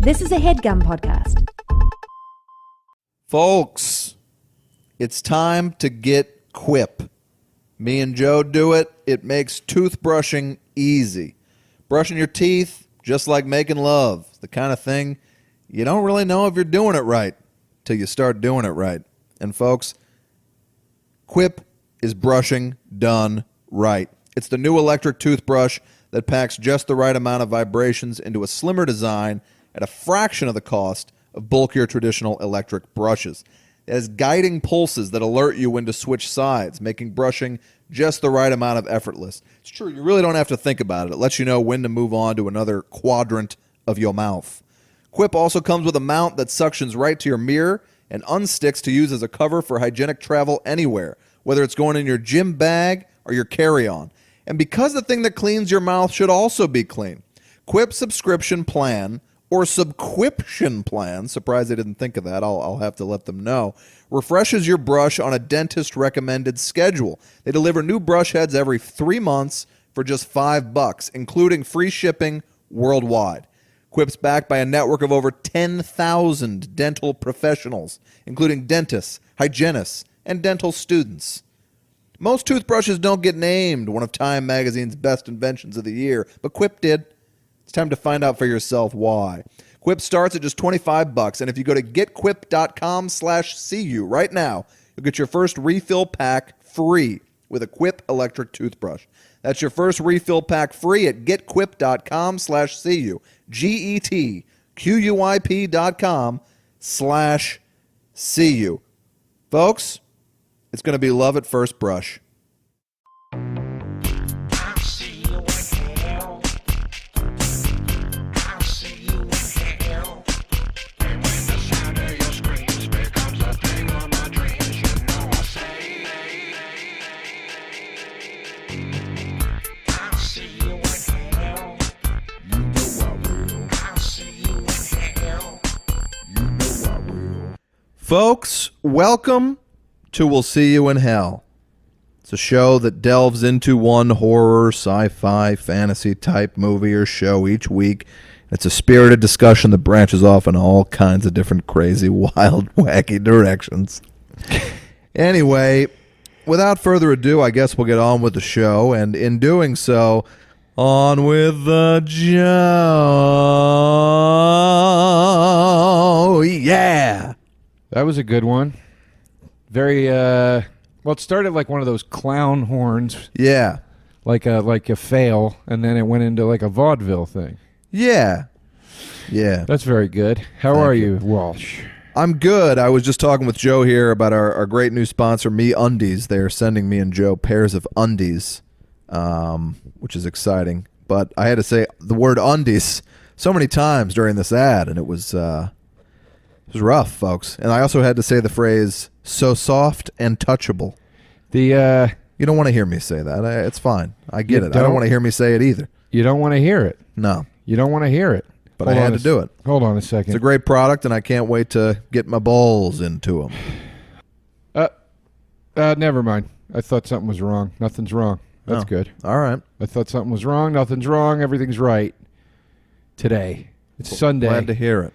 This is a HeadGum podcast. Folks, it's time to get Quip. Me and Joe do it. It makes toothbrushing easy. Brushing your teeth, just like making love. The kind of thing you don't really know if you're doing it right till you start doing it right. And folks, Quip is brushing done right. It's the new electric toothbrush that packs just the right amount of vibrations into a slimmer design at a fraction of the cost of bulkier traditional electric brushes. It has guiding pulses that alert you when to switch sides, making brushing just the right amount of effortless. It's true, you really don't have to think about it. It lets you know when to move on to another quadrant of your mouth. Quip also comes with a mount that suctions right to your mirror and unsticks to use as a cover for hygienic travel anywhere, whether it's going in your gym bag or your carry-on. And because the thing that cleans your mouth should also be clean, Quip subscription plan or subquiption plan, surprised I didn't think of that, I'll have to let them know, refreshes your brush on a dentist-recommended schedule. They deliver new brush heads every 3 months for just $5, including free shipping worldwide. Quip's backed by a network of over 10,000 dental professionals, including dentists, hygienists, and dental students. Most toothbrushes don't get named one of Time Magazine's best inventions of the year, but Quip did. It's time to find out for yourself why. Quip starts at just $25, and if you go to getquip.com/CU right now, you'll get your first refill pack free with a Quip electric toothbrush. That's your first refill pack free at getquip.com/CU. GETQUIP.com/CU. Folks, it's going to be love at first brush. Folks, welcome to We'll See You in Hell. It's a show that delves into one horror, sci-fi, fantasy type movie or show each week. It's a spirited discussion that branches off in all kinds of different crazy, wild, wacky directions. Anyway, without further ado, I guess we'll get on with the show. And in doing so, on with the Joe. Yeah. That was a good one. Very, well, it started like one of those clown horns. Yeah. Like a fail, and then it went into like a vaudeville thing. Yeah. Yeah. That's very good. How are you, Walsh? I'm good. I was just talking with Joe here about our great new sponsor, Me Undies. They're sending me and Joe pairs of undies, which is exciting. But I had to say the word undies so many times during this ad, and it was rough, folks. And I also had to say the phrase, so soft and touchable. You don't want to hear me say that. It's fine. I get it. I don't want to hear me say it either. You don't want to hear it. No. You don't want to hear it. But I had to do it. Hold on a second. It's a great product, and I can't wait to get my balls into them. Never mind. I thought something was wrong. Nothing's wrong. That's good. All right. I thought something was wrong. Nothing's wrong. Everything's right. Today. It's Sunday. Glad to hear it.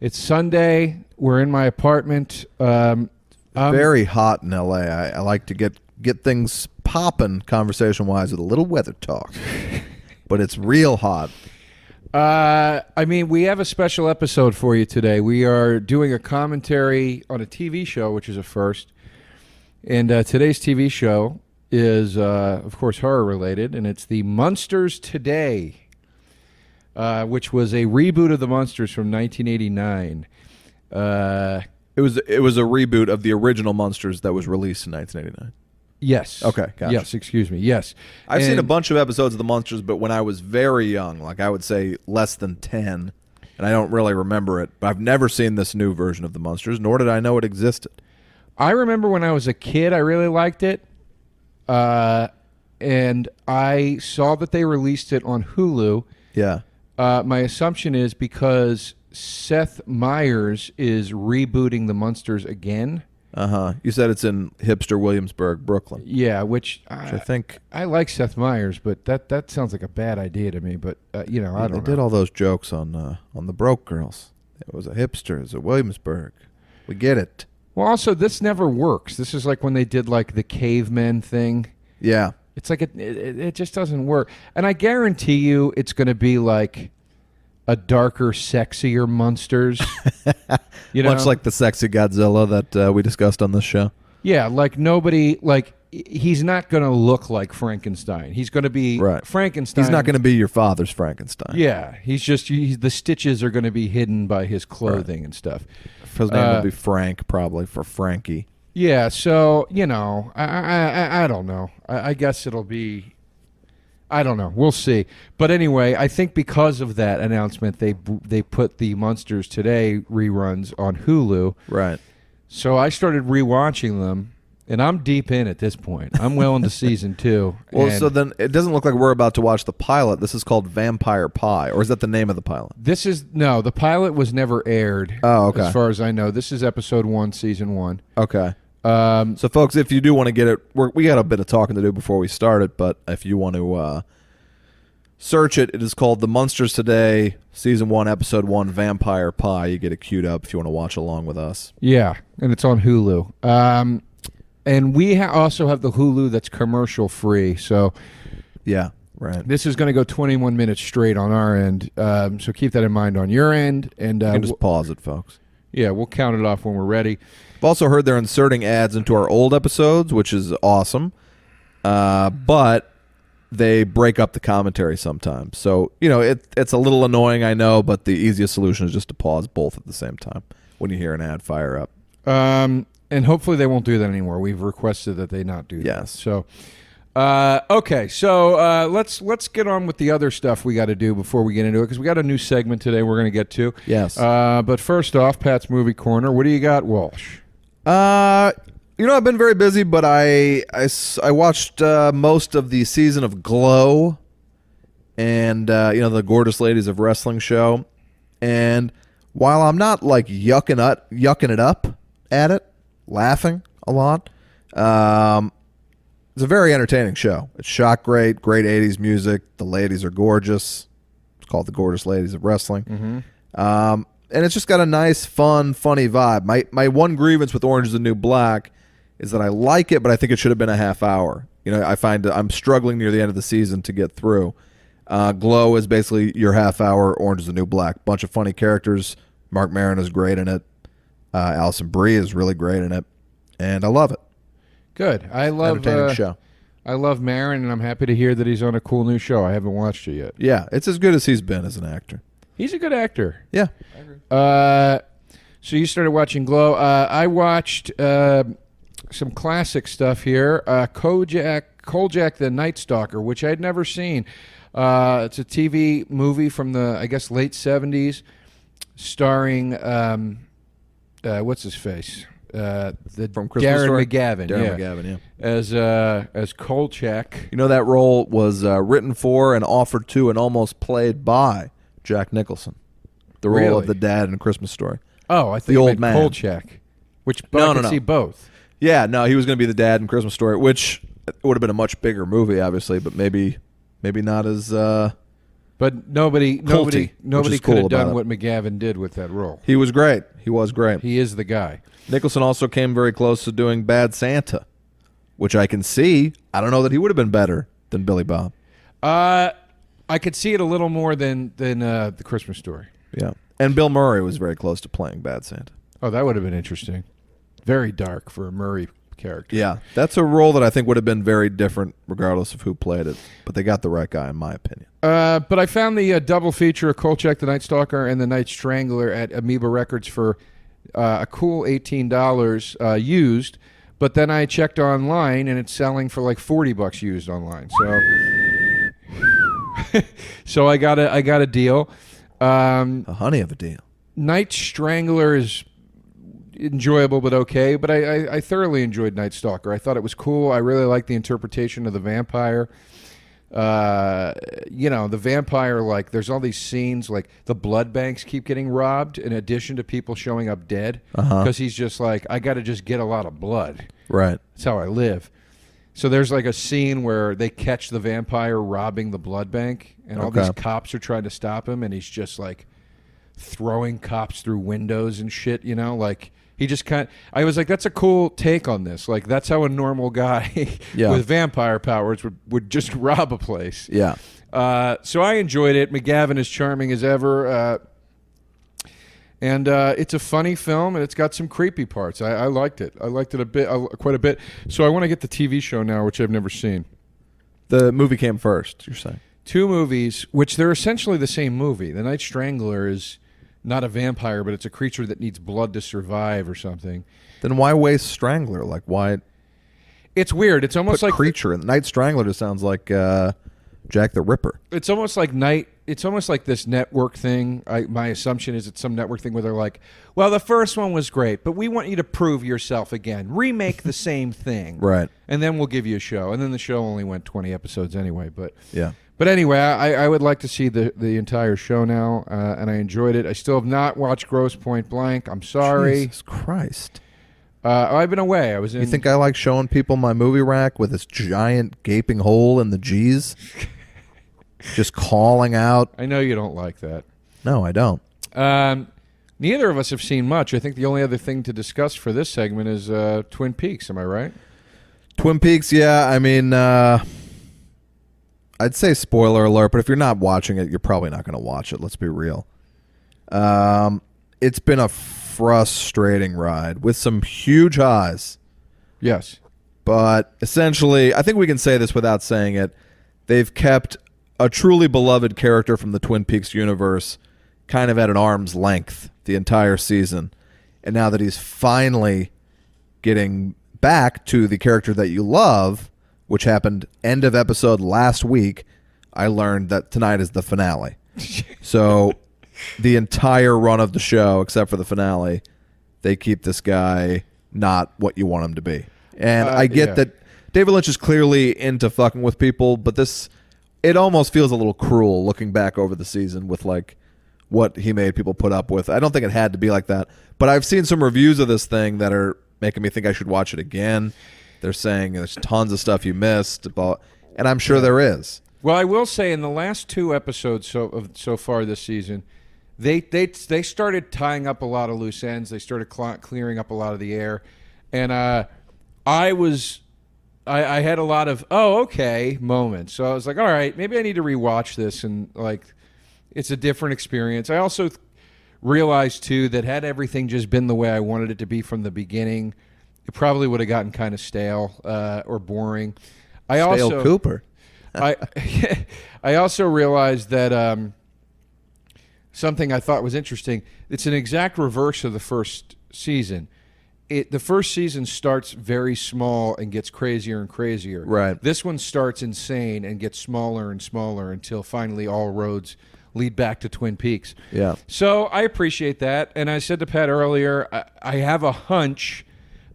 It's Sunday. We're in my apartment. Very hot in L.A. I like to get things popping conversation-wise with a little weather talk. But it's real hot. I mean, we have a special episode for you today. We are doing a commentary on a TV show, which is a first. And today's TV show is, of course, horror-related, and it's the Munsters Today, which was a reboot of the Munsters from 1989. It was a reboot of the original Munsters that was released in 1989. Yes. Okay, gotcha. Yes, excuse me. Yes. I've seen a bunch of episodes of the Munsters, but when I was very young, like I would say less than 10, and I don't really remember it, but I've never seen this new version of the Munsters, nor did I know it existed. I remember when I was a kid, I really liked it, and I saw that they released it on Hulu. Yeah. My assumption is because Seth Meyers is rebooting the Munsters again. You said it's in hipster Williamsburg, Brooklyn. Yeah, which I think I like Seth Meyers, but that sounds like a bad idea to me. But I don't know. They did all those jokes on the Broke Girls. It was a hipster. It was a Williamsburg. We get it. Well, also this never works. This is like when they did like the cavemen thing. Yeah, it's like it just doesn't work. And I guarantee you, it's going to be like a darker, sexier Munsters. Much like the sexy Godzilla that we discussed on this show. Yeah, like he's not going to look like Frankenstein. He's going to be Frankenstein. He's not going to be your father's Frankenstein. Yeah, the stitches are going to be hidden by his clothing and stuff. His name will be Frank, probably, for Frankie. Yeah, so, I don't know. I guess it'll be... I don't know. We'll see. But anyway, I think because of that announcement, they put the Munsters Today reruns on Hulu. Right. So I started rewatching them, and I'm deep in at this point. I'm well into season 2. Well, so then it doesn't look like we're about to watch the pilot. This is called Vampire Pie, or is that the name of the pilot? The pilot was never aired. Oh, okay. As far as I know, this is episode 1, season 1. Okay. So, folks, if you do want to get it, we got a bit of talking to do before we start it, but if you want to search it, it is called The Munsters Today, Season 1, Episode 1, Vampire Pie. You get it queued up if you want to watch along with us. Yeah, and it's on Hulu. And we also have the Hulu that's commercial-free, so... Yeah, right. This is going to go 21 minutes straight on our end, so keep that in mind on your end. And you can just pause it, folks. Yeah, we'll count it off when we're ready. I've also heard they're inserting ads into our old episodes, which is awesome. But they break up the commentary sometimes. So, it's a little annoying, I know, but the easiest solution is just to pause both at the same time when you hear an ad fire up. And hopefully they won't do that anymore. We've requested that they not do that. Yes. So, okay. So let's get on with the other stuff we got to do before we get into it, because we got a new segment today we're going to get to. Yes. But first off, Pat's Movie Corner. What do you got, Walsh? I've been very busy, but I watched most of the season of Glow and, the Gorgeous Ladies of Wrestling show. And while I'm not, like, yucking it up at it, laughing a lot, it's a very entertaining show. It's shot great 80s music. The ladies are gorgeous. It's called The Gorgeous Ladies of Wrestling. Mm-hmm. And it's just got a nice, fun, funny vibe. My one grievance with Orange is the New Black is that I like it, but I think it should have been a half hour. I find I'm struggling near the end of the season to get through. Glow is basically your half hour Orange is the New Black. Bunch of funny characters. Mark Maron is great in it. Alison Brie is really great in it. And I love it. Good. I love entertaining show. I love Maron, and I'm happy to hear that he's on a cool new show. I haven't watched it yet. Yeah, it's as good as he's been as an actor. He's a good actor. Yeah. I agree. So you started watching Glow. I watched some classic stuff here. Kojak the Night Stalker, which I'd never seen. It's a TV movie from the, I guess, late 70s, starring, what's his face? From Christmas Darren Story? McGavin. McGavin, yeah. As Kolchak. That role was written for and offered to and almost played by Jack Nicholson. The role of the dad in Christmas Story. Oh, I think the old man. Kolchak. I could see both. Yeah, no, he was going to be the dad in Christmas Story, which would have been a much bigger movie, obviously, but maybe not as. But nobody cool could have done what McGavin did with that role. He was great. He is the guy. Nicholson also came very close to doing Bad Santa, which I can see. I don't know that he would have been better than Billy Bob. I could see it a little more than the Christmas Story. Yeah, and Bill Murray was very close to playing Bad Santa. Oh, that would have been interesting. Very dark for a Murray character. Yeah, that's a role that I think would have been very different regardless of who played it, but they got the right guy in my opinion. But I found the double feature of Kolchak the Night Stalker and the Night Strangler at Amoeba Records for a cool $18 used, but then I checked online and it's selling for like $40 used online. So I got a deal. A honey of a deal. Night Strangler is enjoyable but okay, but I thoroughly enjoyed Night Stalker. I thought it was cool. I really liked the interpretation of the vampire. the vampire, like, there's all these scenes, like, the blood banks keep getting robbed in addition to people showing up dead. Because he's just like, I got to just get a lot of blood. Right. That's how I live. So there's like a scene where they catch the vampire robbing the blood bank, and all these cops are trying to stop him, and he's just like throwing cops through windows and shit, like he just I was like, that's a cool take on this. Like, that's how a normal guy with vampire powers would just rob a place. Yeah. So I enjoyed it. McGavin is charming as ever. And it's a funny film, and it's got some creepy parts. I liked it. I liked it quite a bit. So I want to get the TV show now, which I've never seen. The movie came first, you're saying? 2 movies, which they're essentially the same movie. The Night Strangler is not a vampire, but it's a creature that needs blood to survive or something. Then why waste Strangler? Like, why? It's weird. It's almost like creature. And Night Strangler just sounds like Jack the Ripper. It's almost like It's almost like this network thing. My assumption is it's some network thing where they're like, well, the first one was great, but we want you to prove yourself again. Remake the same thing. Right. And then we'll give you a show. And then the show only went 20 episodes anyway. But yeah. But anyway, I would like to see the entire show now, and I enjoyed it. I still have not watched Grosse Point Blank. I'm sorry. Jesus Christ. I've been away. I was in. You think I like showing people my movie rack with this giant gaping hole in the G's? Just calling out. I know you don't like that. No, I don't. Neither of us have seen much. I think the only other thing to discuss for this segment is Twin Peaks. Am I right? Twin Peaks, yeah. I mean, I'd say spoiler alert, but if you're not watching it, you're probably not going to watch it. Let's be real. It's been a frustrating ride with some huge highs. Yes. But essentially, I think we can say this without saying it. They've kept a truly beloved character from the Twin Peaks universe kind of at an arm's length the entire season. And now that he's finally getting back to the character that you love, which happened end of episode last week, I learned that tonight is the finale. So the entire run of the show, except for the finale, they keep this guy not what you want him to be. And I get that David Lynch is clearly into fucking with people, but it almost feels a little cruel looking back over the season with like what he made people put up with. I don't think it had to be like that, but I've seen some reviews of this thing that are making me think I should watch it again. They're saying there's tons of stuff you missed, and I'm sure there is. Well, I will say in the last 2 episodes so far this season, they started tying up a lot of loose ends. They started clearing up a lot of the air, and I had a lot of okay moments. So I was like, all right, maybe I need to rewatch this, and like, it's a different experience. I also realized too that had everything just been the way I wanted it to be from the beginning, it probably would have gotten kind of stale or boring. Stale Cooper. I also realized that something I thought was interesting. It's an exact reverse of the first season. The first season starts very small and gets crazier and crazier. Right. This one starts insane and gets smaller and smaller until finally all roads lead back to Twin Peaks. Yeah. So I appreciate that. And I said to Pat earlier, I have a hunch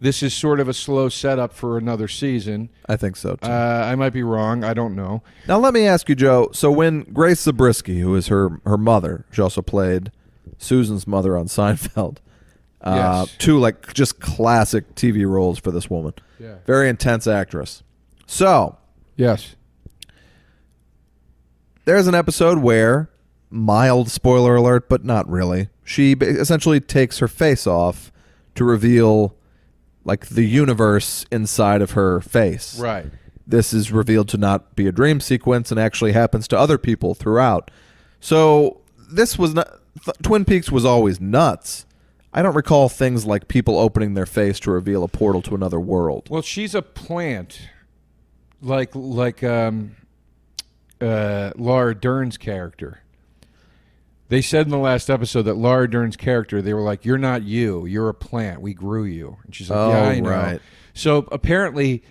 this is sort of a slow setup for another season. I think so, too. I might be wrong. I don't know. Now, let me ask you, Joe. So when Grace Zabriskie, who is her mother, she also played Susan's mother on Seinfeld, yes. 2 like just classic TV roles for this woman. Yeah. Very intense actress. So, yes, there's an episode where, mild spoiler alert, but not really, she essentially takes her face off to reveal like the universe inside of her face. right. This is revealed to not be a dream sequence and actually happens to other people throughout. So this was not... Twin Peaks was always nuts. I don't recall things like people opening their face to reveal a portal to another world. Well, she's a plant, like Laura Dern's character. They said in the last episode that Laura Dern's character, they were like, you're not you. You're a plant. We grew you. And she's like, yeah, I know. Right. So apparently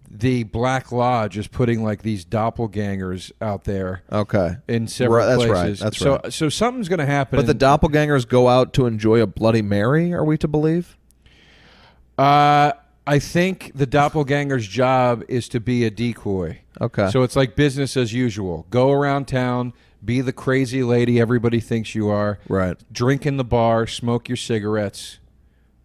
the Black Lodge is putting like these doppelgangers out there. Okay. In several places. That's right. So something's going to happen. But the doppelgangers go out to enjoy a Bloody Mary, are we to believe? I think the doppelganger's job is to be a decoy. Okay. So it's like business as usual. Go around town, be the crazy lady everybody thinks you are. Right. Drink in the bar, smoke your cigarettes,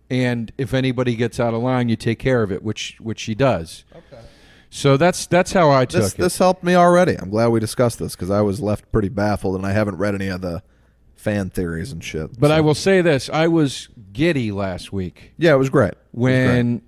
and if anybody gets out of line, you take care of it, which she does. Okay. So that's how I took it. This helped me already. I'm glad we discussed this because I was left pretty baffled, and I haven't read any of the fan theories and shit. But I will say this: I was giddy last week. Yeah, it was great. When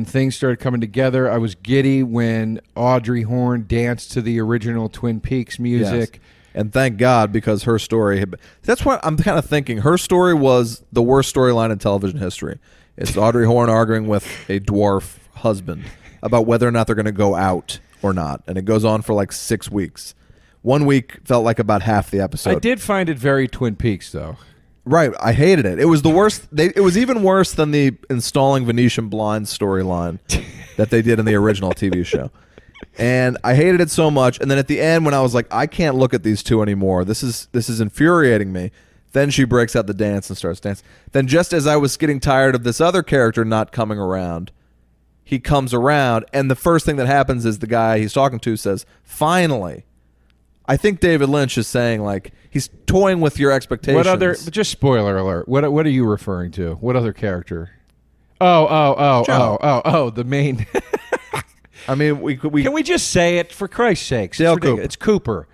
things started coming together, I was giddy when Audrey Horne danced to the original Twin Peaks music. Yes. And thank God, because her story that's what I'm kind of thinking. Her story was the worst storyline in television history. It's Audrey Horne arguing with a dwarf husband about whether or not they're going to go out or not. And it goes on for like 6 weeks. 1 week felt like about half the episode. I did find it very Twin Peaks, though. Right. I hated it. It was the worst. It was even worse than the installing Venetian blinds storyline that they did in the original TV show. And I hated it so much. And then at the end, when I was like, I can't look at these two anymore. This is infuriating me. Then she breaks out the dance and starts dancing. Then just as I was getting tired of this other character not coming around, he comes around. And the first thing that happens is the guy he's talking to says, finally. I think David Lynch is saying, like, he's toying with your expectations. What other, just spoiler alert, what are you referring to? What other character? Oh, the main. I mean, we can we just say it for Christ's sakes? Dale Cooper. It's Cooper.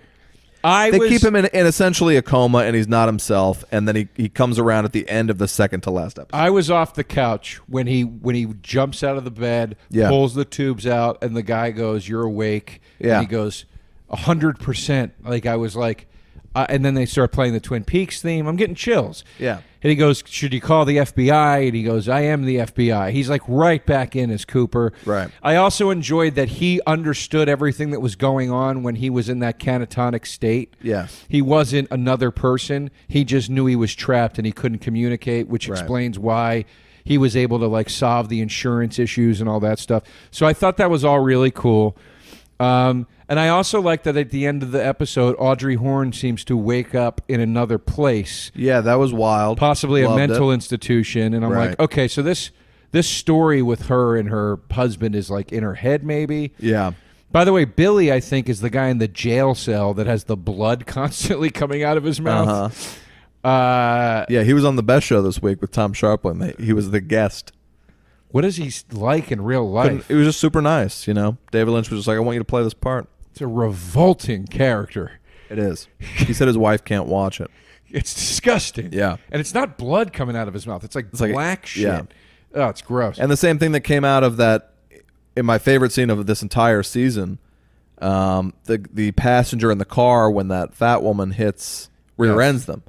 They keep him in essentially a coma, and he's not himself, and then he comes around at the end of the second to last episode. I was off the couch when he jumps out of the bed, pulls the tubes out, and the guy goes, "You're awake." Yeah. And he goes, 100%. Like, I was like, and then they start playing the Twin Peaks theme. I'm getting chills. Yeah. And he goes, should you call the FBI? And he goes, I am the FBI. He's like right back in as Cooper. Right. I also enjoyed that he understood everything that was going on when he was in that catatonic state. Yeah. He wasn't another person. He just knew he was trapped and he couldn't communicate, which explains why he was able to like solve the insurance issues and all that stuff. So I thought that was all really cool. And I also like that at the end of the episode, Audrey Horne seems to wake up in another place. Yeah, that was wild. Possibly a mental institution. And I'm like, okay, so this story with her and her husband is like in her head maybe. Yeah. By the way, Billy, I think, is the guy in the jail cell that has the blood constantly coming out of his mouth. Yeah, he was on the Best Show this week with Tom Sharpling. He was the guest. What is he like in real life? It was just super nice, you know. David Lynch was just like, I want you to play this part. It's a revolting character. It is. He said his wife can't watch it. It's disgusting. Yeah. And it's not blood coming out of his mouth. It's like black shit. Yeah. Oh, it's gross. And the same thing that came out of that, in my favorite scene of this entire season, the passenger in the car when that fat woman rear ends them.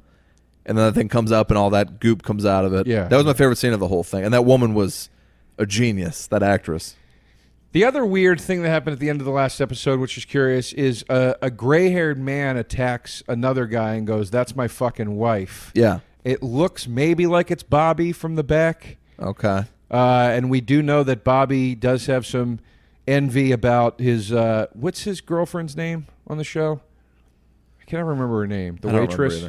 And then the thing comes up and all that goop comes out of it. Yeah. That was my favorite scene of the whole thing. And that woman was a genius, that actress. The other weird thing that happened at the end of the last episode, which is curious, is a gray-haired man attacks another guy and goes, that's my fucking wife. Yeah. It looks maybe like it's Bobby from the back. Okay. And we do know that Bobby does have some envy about his, what's his girlfriend's name on the show? I can't remember her name. The waitress.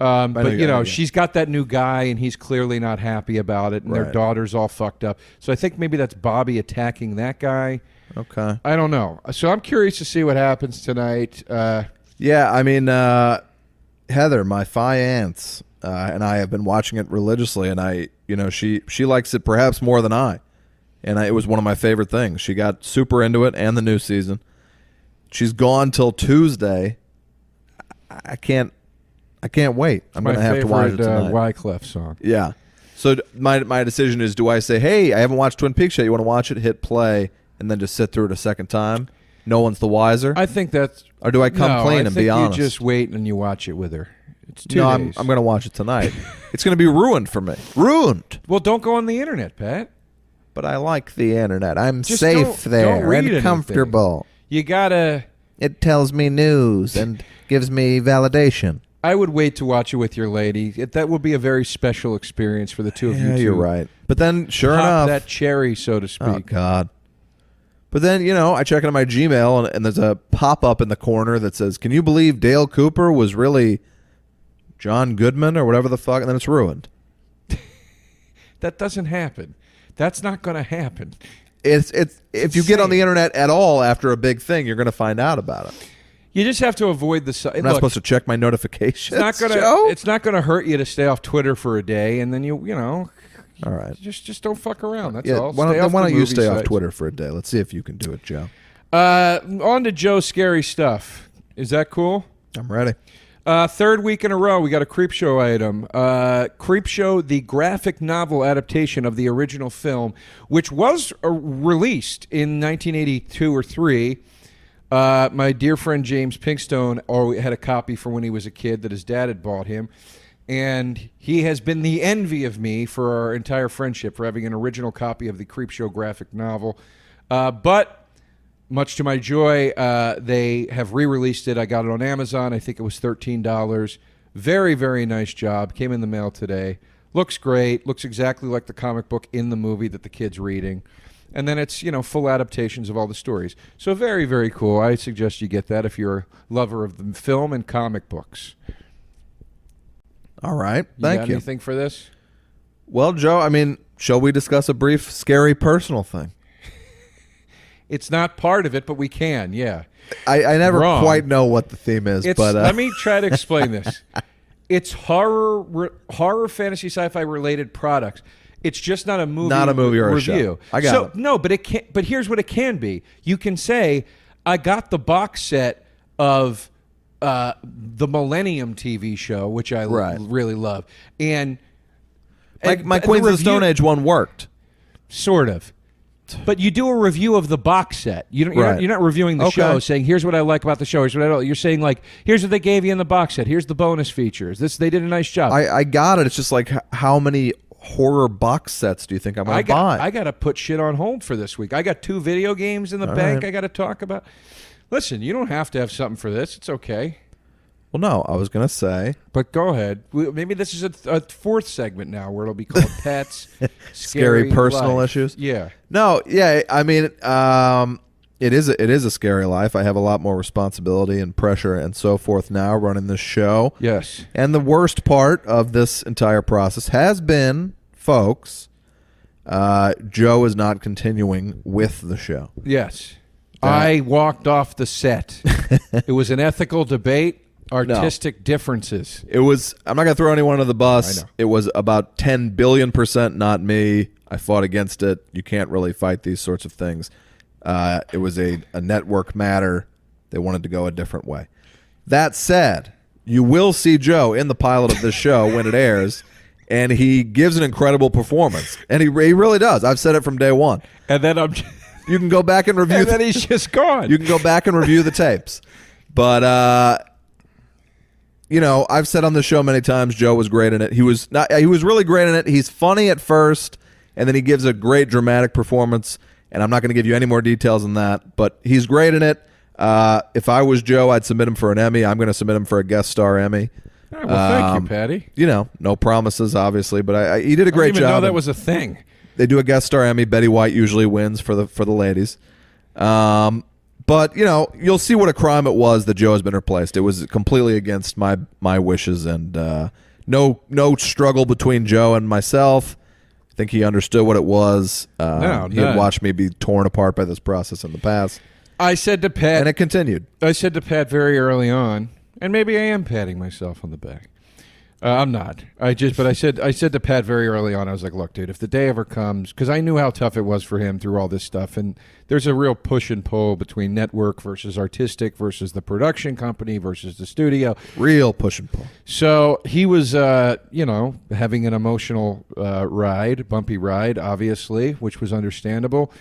But, you know, she's got that new guy, and he's clearly not happy about it, and their daughter's all fucked up. So I think maybe that's Bobby attacking that guy. Okay. I don't know. So I'm curious to see what happens tonight. Yeah, I mean, Heather, my fiance, and I have been watching it religiously, and she likes it perhaps more than I. And it was one of my favorite things. She got super into it and the new season. She's gone till Tuesday. I can't wait. I'm going to have to watch it tonight. Wyclef song. Yeah. So my decision is, do I say, hey, I haven't watched Twin Peaks yet. You want to watch it? Hit play, and then just sit through it a second time? No one's the wiser? I think that's... Or do I come clean and be honest? You just wait and you watch it with her. It's 2 days. days. I'm going to watch it tonight. It's going to be ruined for me. Ruined. Well, don't go on the internet, Pat. But I like the internet. I'm just safe there don't read and comfortable. You got to... It tells me news and gives me validation. I would wait to watch it with your lady. That would be a very special experience for the two of you. Yeah, you're right. But then, sure Pop enough, that cherry, so to speak. Oh God! But then, I check into my Gmail and there's a pop-up in the corner that says, "Can you believe Dale Cooper was really John Goodman or whatever the fuck?" And then it's ruined. That doesn't happen. That's not going to happen. It's if you get on the internet at all after a big thing, you're going to find out about it. You just have to avoid the. I'm not supposed to check my notifications. It's not going to hurt you to stay off Twitter for a day, and then you know. All right. Just don't fuck around. That's all. Why don't you stay off Twitter for a day? Let's see if you can do it, Joe. On to Joe's scary stuff. Is that cool? I'm ready. Third week in a row, we got a Creepshow item. Creepshow, the graphic novel adaptation of the original film, which was released in 1982 or 3. My dear friend James Pinkstone had a copy from when he was a kid that his dad had bought him. And he has been the envy of me for our entire friendship for having an original copy of the Creepshow graphic novel. But much to my joy, they have re-released it. I got it on Amazon. I think it was $13. Very, very nice job. Came in the mail today. Looks great. Looks exactly like the comic book in the movie that the kid's reading. And then it's, full adaptations of all the stories. So very, very cool. I suggest you get that if you're a lover of the film and comic books. All right. Thank you. Anything for this? Well, Joe, shall we discuss a brief, scary personal thing? It's not part of it, but we can, yeah. I never quite know what the theme is. But let me try to explain this. It's horror, fantasy, sci-fi related products. It's just not a movie. Not a movie or review. A show. I got it. No, but it can. But here's what it can be. You can say, I got the box set of the Millennium TV show, which I really love, and my Queens of the Stone Age one worked, sort of. But you do a review of the box set. You're not reviewing the show, saying here's what I like about the show. Here's what I don't. You're saying here's what they gave you in the box set. Here's the bonus features. They did a nice job. I got it. It's just like how many horror box sets do you think I'm going to buy? I got to put shit on hold for this week. I got 2 video games in the bank. I got to talk about. Listen, you don't have to have something for this. It's okay. Well, no, I was going to say. But go ahead. Maybe this is a 4th segment now where it'll be called Pets, Scary Personal Life. Issues. Yeah. No, yeah, it is a scary life. I have a lot more responsibility and pressure and so forth now running this show. Yes. And the worst part of this entire process has been, folks, Joe is not continuing with the show. Yes. I walked off the set. It was an ethical debate, artistic differences. It was. I'm not going to throw anyone under the bus. I know. It was about 10 billion% not me. I fought against it. You can't really fight these sorts of things. It was a network matter. They wanted to go a different way. That said, you will see Joe in the pilot of this show when it airs, and he gives an incredible performance. And he really does. I've said it from day one. And then you can go back and review. And then he's just gone. You can go back and review the tapes. But, I've said on the show many times Joe was great in it. He was really great in it. He's funny at first, and then he gives a great dramatic performance. And I'm not going to give you any more details than that. But he's great in it. If I was Joe, I'd submit him for an Emmy. I'm going to submit him for a guest star Emmy. All right, well, thank you, Patty. No promises, obviously. But he did a great job. I didn't even know that was a thing. They do a guest star Emmy. Betty White usually wins for the ladies. But, you'll see what a crime it was that Joe has been replaced. It was completely against my wishes, and no struggle between Joe and myself. I think he understood what it was. He had watched me be torn apart by this process in the past. I said to Pat... And it continued. I said to Pat very early on, and maybe I am patting myself on the back. I'm not. I said to Pat very early on, I was like, look, dude, if the day ever comes, because I knew how tough it was for him through all this stuff, and there's a real push and pull between network versus artistic versus the production company versus the studio. Real push and pull. So he was, having an emotional bumpy ride, obviously, which was understandable.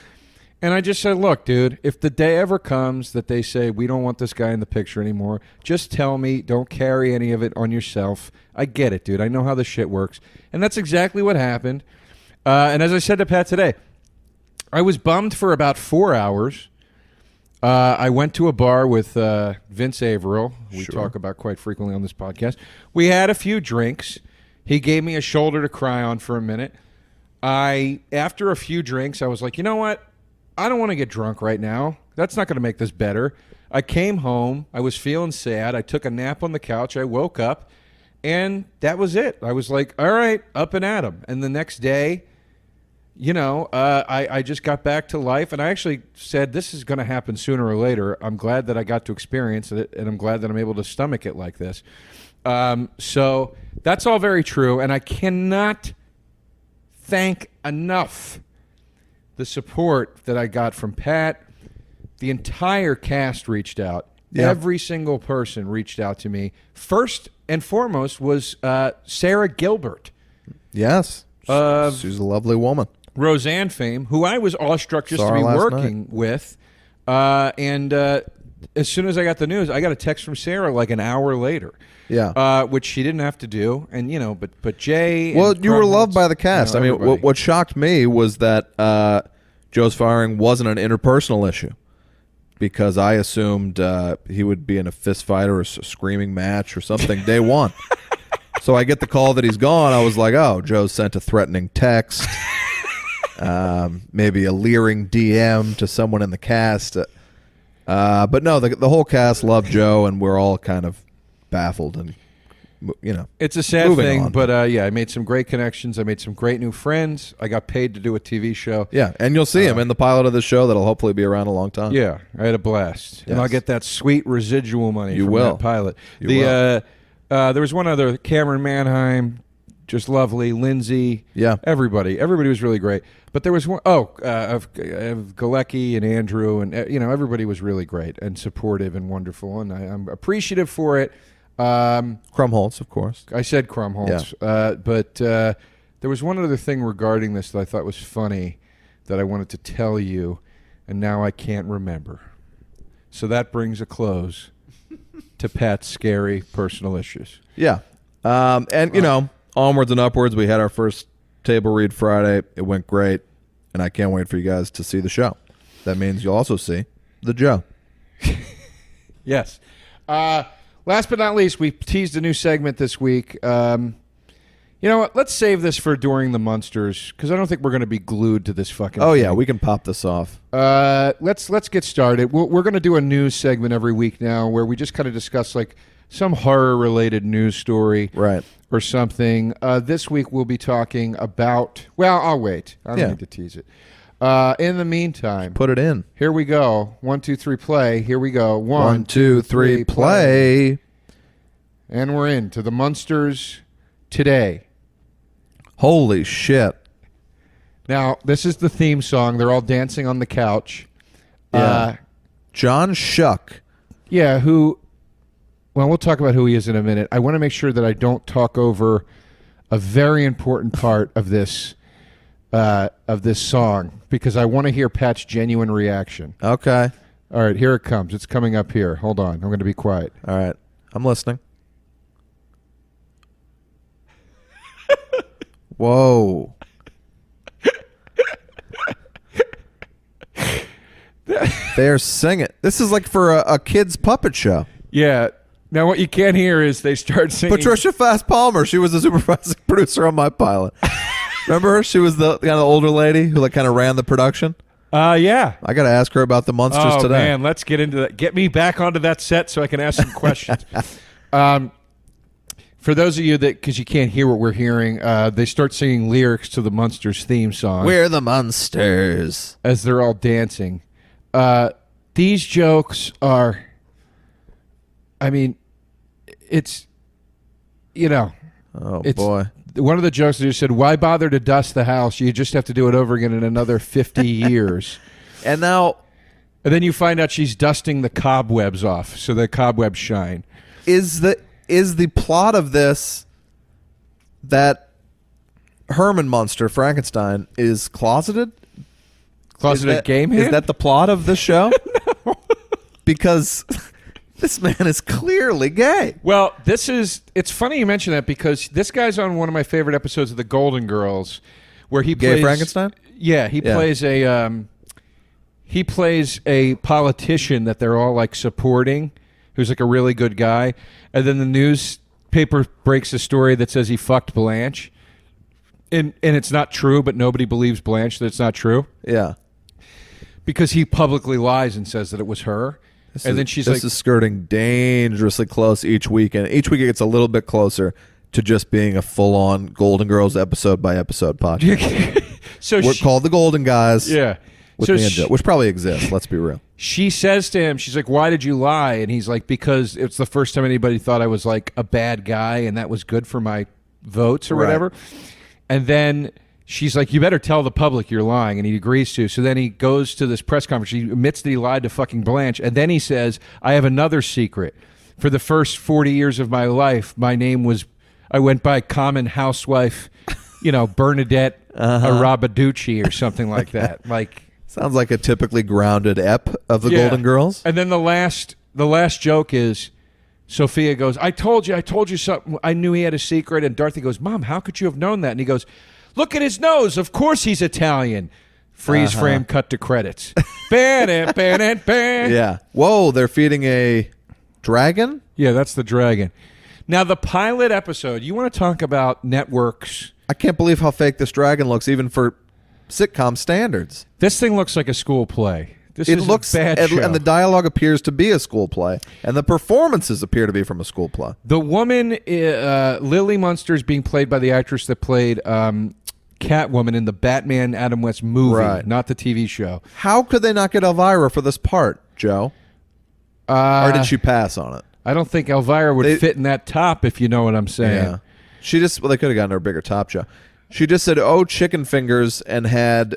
And I just said, look, dude, if the day ever comes that they say, we don't want this guy in the picture anymore, just tell me. Don't carry any of it on yourself. I get it, dude. I know how this shit works. And that's exactly what happened. And as I said to Pat today, I was bummed for about 4 hours. I went to a bar with Vince Averill, we talk about quite frequently on this podcast. We had a few drinks. He gave me a shoulder to cry on for a minute. After a few drinks, I was like, you know what? I don't want to get drunk right now. That's not going to make this better. I came home. I was feeling sad. I took a nap on the couch. I woke up, and that was it. I was like, all right, up and at 'em. And the next day, I just got back to life, and I actually said this is going to happen sooner or later. I'm glad that I got to experience it, and I'm glad that I'm able to stomach it like this. So that's all very true, and I cannot thank enough the support that I got from Pat. The entire cast reached out. Yeah. Every single person reached out to me. First and foremost was Sarah Gilbert. Yes. She's a lovely woman. Roseanne fame, who I was awestruck just to be working with. And as soon as I got the news, I got a text from Sarah like an hour later. Yeah. Which she didn't have to do. And, but Jay... Well, you were loved by the cast. I mean, what shocked me was that Joe's firing wasn't an interpersonal issue, because I assumed he would be in a fist fight or a screaming match or something day one. So I get the call that he's gone. I was like, oh, Joe sent a threatening text. Maybe a leering DM to someone in the cast. But no, the whole cast loved Joe, and we're all kind of baffled. And, it's a sad thing, on. But I made some great connections. I made some great new friends. I got paid to do a TV show. Yeah, and you'll see him in the pilot of the show that'll hopefully be around a long time. Yeah, I had a blast. Yes. And I'll get that sweet residual money from that pilot. You will. There was one other, Cameron Manheim, just lovely. Lindsay. Yeah. Everybody was really great. But there was one, of Galecki and Andrew, and everybody was really great and supportive and wonderful, and I'm appreciative for it. Krumholtz, of course. I said Krumholtz. Yeah. But there was one other thing regarding this that I thought was funny that I wanted to tell you, and now I can't remember. So that brings a close to Pat's scary personal issues. Yeah. Onwards and upwards. We had our first table read Friday. It went great, and I can't wait for you guys to see the show. That means you'll also see the Joe. Yes. Last but not least, we teased a new segment this week. You know what? Let's save this for during the Munsters, because I don't think we're going to be glued to this fucking thing. Yeah, we can pop this off. Let's get started. We're going to do a news segment every week now where we just kind of discuss like some horror-related news story, right, or something. This week we'll be talking about... Well, I'll wait. I don't need to tease it. In the meantime... Put it in. Here we go. 1, 2, 3, play. Here we go. 1, 2, 3, play. And we're into the Munsters Today. Holy shit. Now, this is the theme song. They're all dancing on the couch. Yeah. John Shuck. Yeah, who... Well, we'll talk about who he is in a minute. I want to make sure that I don't talk over a very important part of this song, because I want to hear Pat's genuine reaction. Okay. All right, here it comes. It's coming up here. Hold on. I'm going to be quiet. All right. I'm listening. Whoa. They're singing. This is like for a kid's puppet show. Yeah. Now, what you can't hear is they start singing. Patricia Fast-Palmer. She was the supervising producer on my pilot. Remember her? She was the kind of older lady who kind of ran the production. Yeah. I got to ask her about the Munsters today. Oh, man. Let's get into that. Get me back onto that set so I can ask some questions. For those of you that, because you can't hear what we're hearing, they start singing lyrics to the Munsters theme song. We're the Munsters. As they're all dancing. These jokes are... I mean, it's, Oh, boy. One of the jokes that said, why bother to dust the house? You just have to do it over again in another 50 years. And then you find out she's dusting the cobwebs off, so the cobwebs shine. Is the plot of this that Herman Munster, Frankenstein, is closeted? Closeted game hand? Is that the plot of the show? No. Because... This man is clearly gay. Well, it's funny you mention that, because this guy's on one of my favorite episodes of The Golden Girls, where he plays... Gay Frankenstein? Yeah, he plays a politician that they're all like supporting, who's like a really good guy, and then the newspaper breaks a story that says he fucked Blanche, and it's not true, but nobody believes Blanche that it's not true. Yeah. Because he publicly lies and says that it was her. Then she's like, this is skirting dangerously close each week, and each week it gets a little bit closer to just being a full-on Golden Girls episode by episode podcast. So We're called the Golden Guys. Yeah. With me and Joe, which probably exists. Let's be real. She says to him, she's like, why did you lie? And he's like, because it's the first time anybody thought I was like a bad guy and that was good for my votes or whatever. And then she's like, you better tell the public you're lying. And he agrees to. So then he goes to this press conference. He admits that he lied to fucking Blanche. And then he says, I have another secret. For the first 40 years of my life, my name was, I went by common housewife, Bernadette Arabaducci or something like that. Like, sounds like a typically grounded ep of the Golden Girls. And then the last joke is Sophia goes, I told you something. I knew he had a secret. And Dorothy goes, Mom, how could you have known that? And he goes, look at his nose. Of course he's Italian. Freeze frame, cut to credits. Yeah. Whoa, they're feeding a dragon? Yeah, that's the dragon. Now, the pilot episode, you want to talk about networks. I can't believe how fake this dragon looks, even for sitcom standards. This thing looks like a school play. It looks bad show. And the dialogue appears to be a school play, and the performances appear to be from a school play. The woman, Lily Munster, is being played by the actress that played Catwoman in the Batman Adam West movie, not the TV show. How could they not get Elvira for this part, Joe? Or did she pass on it? I don't think Elvira would fit in that top, if you know what I'm saying. Yeah. They could have gotten her a bigger top, Joe. She just said, oh, chicken fingers, and had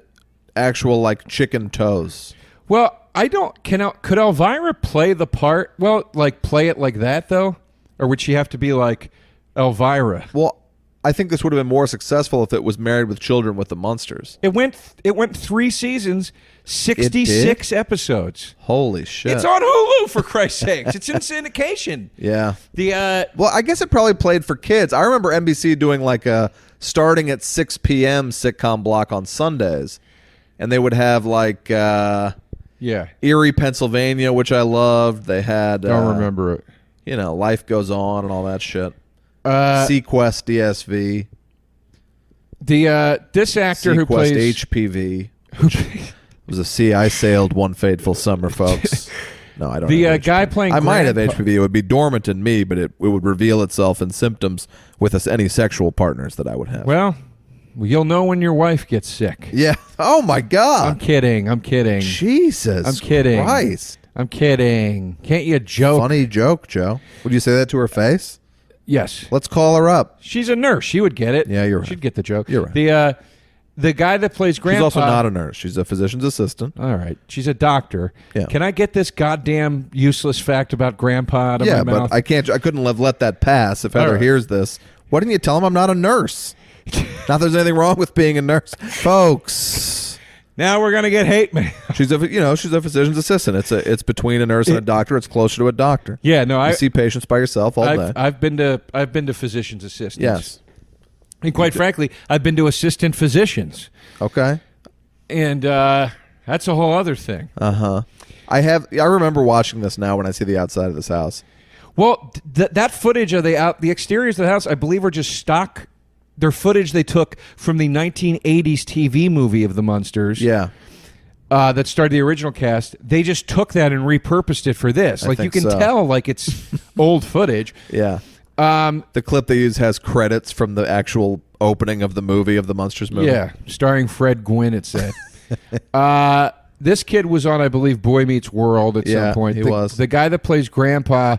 actual, like, chicken toes. Well, could Elvira play the part? Well, like, play it like that, though? Or would she have to be like Elvira? Well, I think this would have been more successful if it was Married with Children with the Munsters. It went 3 seasons, 66 episodes. Holy shit. It's on Hulu, for Christ's sakes. It's in syndication. Yeah. Well, I guess it probably played for kids. I remember NBC doing like a starting at 6 p.m. sitcom block on Sundays. And they would have like Erie, Pennsylvania, which I loved. They had don't remember it. Life Goes On and all that shit. Sequest DSV. This actor who plays HPV. It was a sea I sailed one fateful summer, folks. No, I don't. The guy playing I might have HPV. It would be dormant in me, but it would reveal itself in symptoms with any sexual partners that I would have. Well, you'll know when your wife gets sick. Yeah. Oh my God. I'm kidding. Jesus. I'm kidding. Christ. I'm kidding. Can't you joke? Funny joke, Joe. Would you say that to her face? Yes. Let's call her up. She's a nurse. She would get it. Yeah, you're right. She'd get the joke. You're right. The guy that plays Grandpa... She's also not a nurse. She's a physician's assistant. All right. She's a doctor. Yeah. Can I get this goddamn useless fact about Grandpa out of my mouth? But I can't. I couldn't have let that pass if Heather hears this. Why didn't you tell him I'm not a nurse? Not that there's anything wrong with being a nurse. Folks. Now we're going to get hate mail. She's a physician's assistant. It's between a nurse and a doctor. It's closer to a doctor. Yeah, no, you see patients by yourself all day. I've been to physician's assistants. Yes. And quite frankly, I've been to assistant physicians. Okay. And that's a whole other thing. Uh-huh. I remember watching this now when I see the outside of this house. Well, that footage of the exteriors of the house, I believe, are just stock. They're footage they took from the 1980s TV movie of the Munsters. Yeah. That started the original cast. They just took that and repurposed it for this. Like, you can tell, like, it's old footage. Yeah. The clip they use has credits from the actual opening of the movie, of the Munsters movie. Yeah, starring Fred Gwynn, it said. This kid was on, I believe, Boy Meets World at some point. He was. The guy that plays Grandpa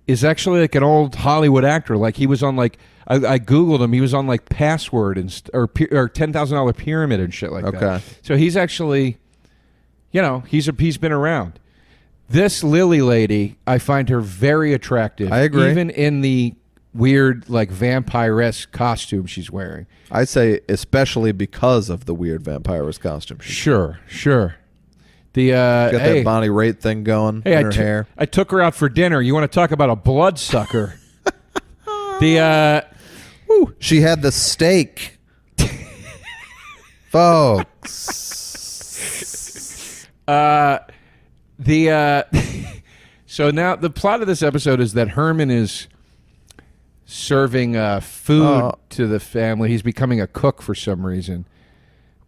is actually like an old Hollywood actor. Like, he was on, like, I Googled him. He was on, like, Password or $10,000 Pyramid and shit like that. Okay. So he's actually, he's been around. This Lily lady, I find her very attractive. I agree. Even in the weird, like, vampire-esque costume she's wearing. I'd say especially because of the weird vampire-esque costume. Sure. The got that Bonnie Raitt thing going in her hair. I took her out for dinner. You want to talk about a bloodsucker? She had the steak. Folks. So now the plot of this episode is that Herman is serving food to the family. He's becoming a cook for some reason.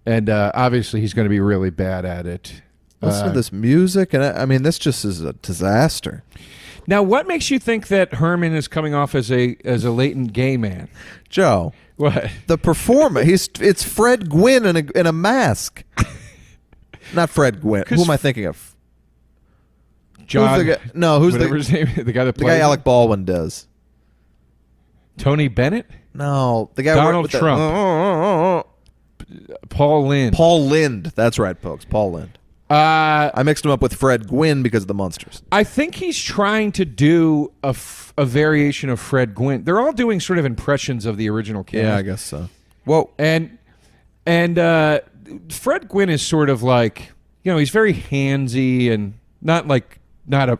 And obviously he's going to be really bad at it. Listen to this music, and I mean, this just is a disaster. Now, what makes you think that Herman is coming off as a latent gay man? Joe, What? the performer. It's Fred Gwynn in a mask. Not Fred Gwynn. Who am I thinking of? John. Who's the guy? No, who's his name? The guy that the plays guy Alec Baldwin does? Tony Bennett? No, the guy Donald Trump. Paul Lynde. Paul Lynde. That's right, folks. Paul Lynde. I mixed him up with Fred Gwynn because of the Munsters. I think he's trying to do a variation of Fred Gwynn. They're all doing sort of impressions of the original cast. Yeah, I guess so. Well, and Fred Gwynn is sort of like, he's very handsy and not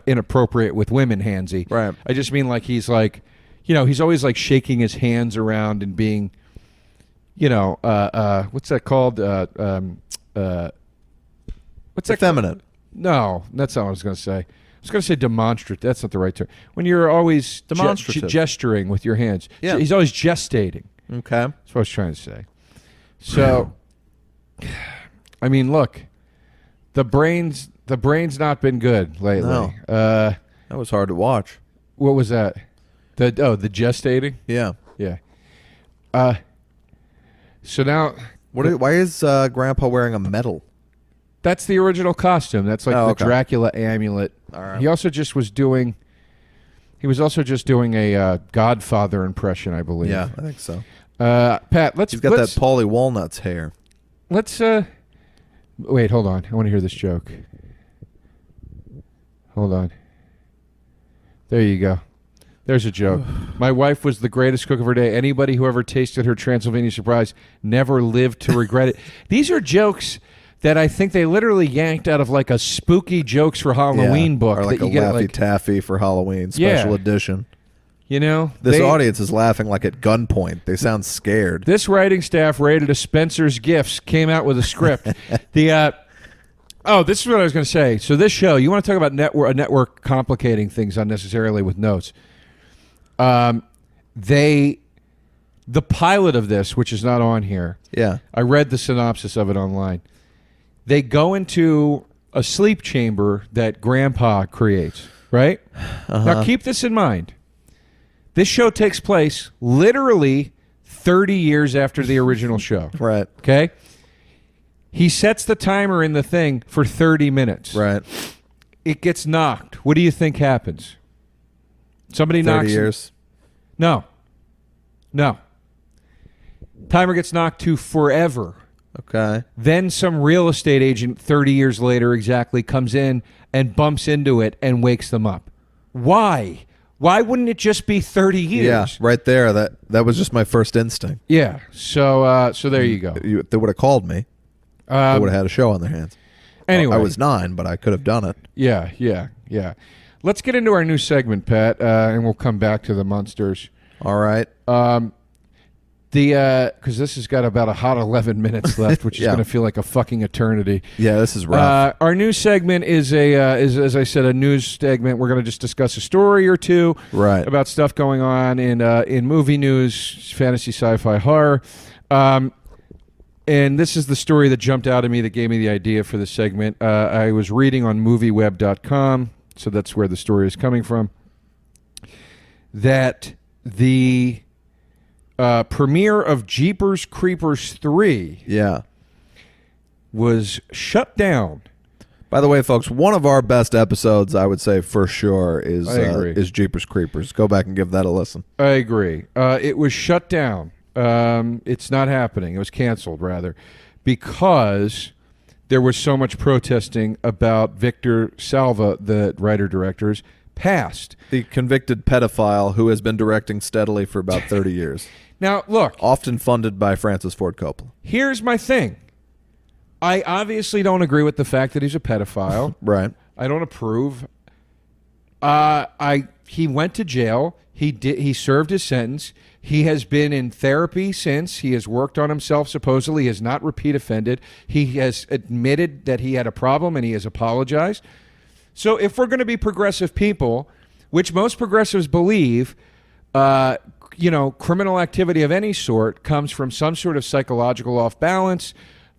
inappropriate with women handsy. Right. I just mean like he's like, he's always like shaking his hands around and being, what's that called? What's that? Effeminate. No, that's not what I was going to say. I was going to say demonstrative. That's not the right term. When you're always demonstrative, gesturing with your hands. Yeah. He's always gestating. Okay. That's what I was trying to say. So, I mean, look, the brain's not been good lately. No. That was hard to watch. What was that? The gestating? Yeah. Yeah. So now, Why is Grandpa wearing a medal? that's the original costume. That's like the okay. Dracula amulet. All right. He was also just doing a Godfather impression, I believe. Yeah, I think so. Pat, He's got that Paulie Walnuts hair. Let's wait, hold on. I want to hear this joke. Hold on. There you go. There's a joke. My wife was the greatest cook of her day. Anybody who ever tasted her Transylvania surprise never lived to regret it. These are jokes that I think they literally yanked out of like a spooky jokes for Halloween book. Or like that a you get Laffy Taffy for Halloween special edition. This audience is laughing like at gunpoint. They sound scared. This writing staff rated a Spencer's Gifts, came out with a script. This is what I was going to say. So this show, you want to talk about a network complicating things unnecessarily with notes. The pilot of this, which is not on here. Yeah. I read the synopsis of it online. They go into a sleep chamber that Grandpa creates, right? Uh-huh. Now keep this in mind. This show takes place literally 30 years after the original show. Right. Okay? He sets the timer in the thing for 30 minutes. Right. It gets knocked. What do you think happens? Somebody 30 knocks. years. No. Timer gets knocked to forever. Okay. Then some real estate agent 30 years later exactly comes in and bumps into it and wakes them up. Why? Why wouldn't it just be 30 years? Yeah, right there. That was just my first instinct. Yeah. So there you go. They would have called me. They would have had a show on their hands. Anyway. I was 9, but I could have done it. Yeah. Let's get into our new segment, Pat, and we'll come back to the Munsters. All right. Because this has got about a hot 11 minutes left, which is Yeah. going to feel like a fucking eternity. Yeah, this is rough. Our new segment is as I said, a news segment. We're going to just discuss a story or two Right. about stuff going on in movie news, fantasy, sci-fi, horror. And this is the story that jumped out at me that gave me the idea for this segment. I was reading on movieweb.com, so that's where the story is coming from, that the premiere of Jeepers Creepers 3 was shut down. By the way, folks, one of our best episodes, I would say for sure, is Jeepers Creepers. Go back and give that a listen. I agree. It was shut down. It's not happening. It was canceled, rather, because there was so much protesting about Victor Salva, the writer-director's past. The convicted pedophile who has been directing steadily for about 30 years. Now, look. Often funded by Francis Ford Coppola. Here's my thing. I obviously don't agree with the fact that he's a pedophile. Right. I don't approve. He went to jail. He served his sentence. He has been in therapy since. He has worked on himself, supposedly. He has not repeat offended. He has admitted that he had a problem, and he has apologized. So if we're going to be progressive people, which most progressives believe, criminal activity of any sort comes from some sort of psychological off balance,